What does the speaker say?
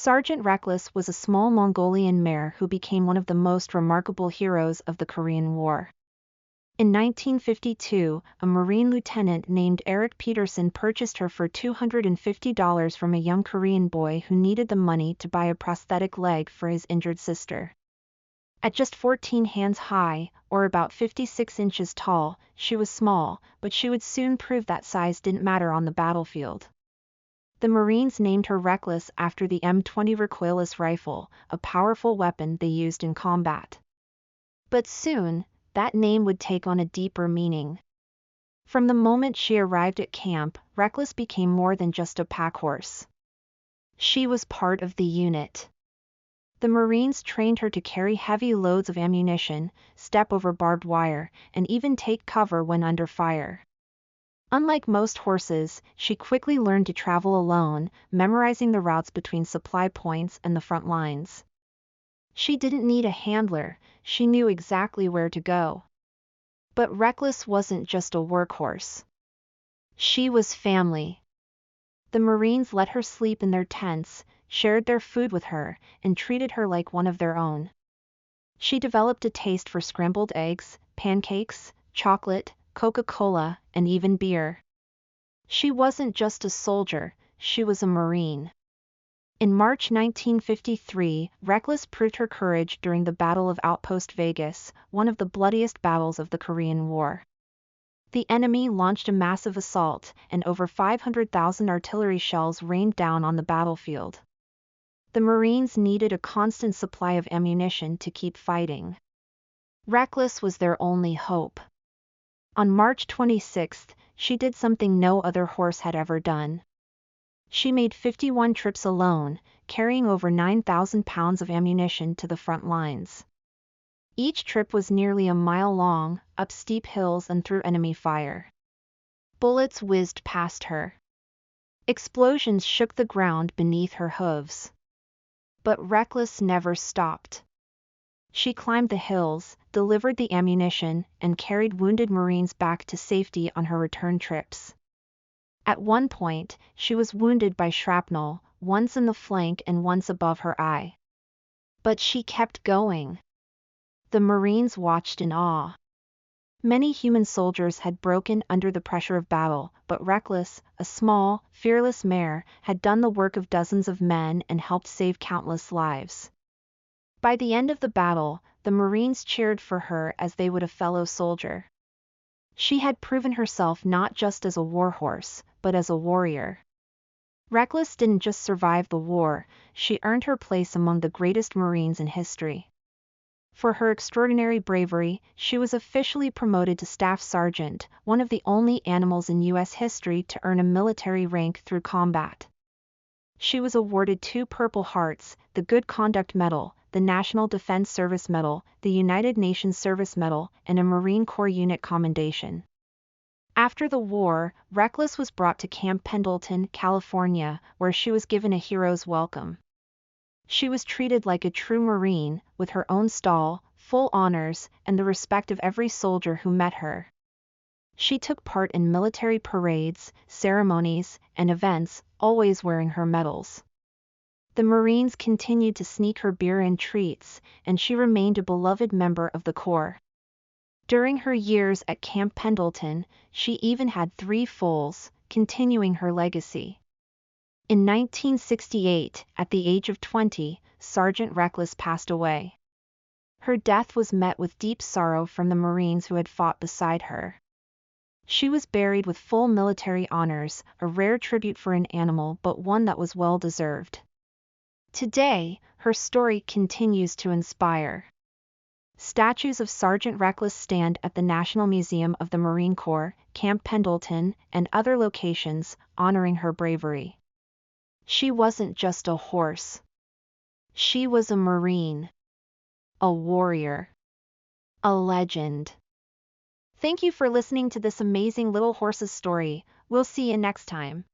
Sergeant Reckless was a small Mongolian mare who became one of the most remarkable heroes of the Korean War. In 1952, a Marine lieutenant named Eric Peterson purchased her for $250 from a young Korean boy who needed the money to buy a prosthetic leg for his injured sister. At just 14 hands high, or about 56 inches tall, she was small, but she would soon prove that size didn't matter on the battlefield. The Marines named her Reckless after the M20 recoilless rifle, a powerful weapon they used in combat. But soon, that name would take on a deeper meaning. From the moment she arrived at camp, Reckless became more than just a pack horse. She was part of the unit. The Marines trained her to carry heavy loads of ammunition, step over barbed wire, and even take cover when under fire. Unlike most horses, she quickly learned to travel alone, memorizing the routes between supply points and the front lines. She didn't need a handler, she knew exactly where to go. But Reckless wasn't just a workhorse. She was family. The Marines let her sleep in their tents, shared their food with her, and treated her like one of their own. She developed a taste for scrambled eggs, pancakes, chocolate, Coca-Cola, and even beer. She wasn't just a soldier, she was a Marine. In March 1953, Reckless proved her courage during the Battle of Outpost Vegas, one of the bloodiest battles of the Korean War. The enemy launched a massive assault, and over 500,000 artillery shells rained down on the battlefield. The Marines needed a constant supply of ammunition to keep fighting. Reckless was their only hope. On March 26, she did something no other horse had ever done. She made 51 trips alone, carrying over 9,000 pounds of ammunition to the front lines. Each trip was nearly a mile long, up steep hills and through enemy fire. Bullets whizzed past her. Explosions shook the ground beneath her hooves. But Reckless never stopped. She climbed the hills, delivered the ammunition, and carried wounded Marines back to safety on her return trips. At one point, she was wounded by shrapnel, once in the flank and once above her eye. But she kept going. The Marines watched in awe. Many human soldiers had broken under the pressure of battle, but Reckless, a small, fearless mare, had done the work of dozens of men and helped save countless lives. By the end of the battle, the Marines cheered for her as they would a fellow soldier. She had proven herself not just as a warhorse, but as a warrior. Reckless didn't just survive the war, she earned her place among the greatest Marines in history. For her extraordinary bravery, she was officially promoted to Staff Sergeant, one of the only animals in U.S. history to earn a military rank through combat. She was awarded 2 Purple Hearts, the Good Conduct Medal, the National Defense Service Medal, the United Nations Service Medal, and a Marine Corps Unit Commendation. After the war, Reckless was brought to Camp Pendleton, California, where she was given a hero's welcome. She was treated like a true Marine, with her own stall, full honors, and the respect of every soldier who met her. She took part in military parades, ceremonies, and events, always wearing her medals. The Marines continued to sneak her beer and treats, and she remained a beloved member of the Corps. During her years at Camp Pendleton, she even had 3 foals, continuing her legacy. In 1968, at the age of 20, Sergeant Reckless passed away. Her death was met with deep sorrow from the Marines who had fought beside her. She was buried with full military honors, a rare tribute for an animal but one that was well deserved. Today, her story continues to inspire. Statues of Sergeant Reckless stand at the National Museum of the Marine Corps, Camp Pendleton, and other locations, honoring her bravery. She wasn't just a horse. She was a Marine. A warrior. A legend. Thank you for listening to this amazing little horse's story. We'll see you next time.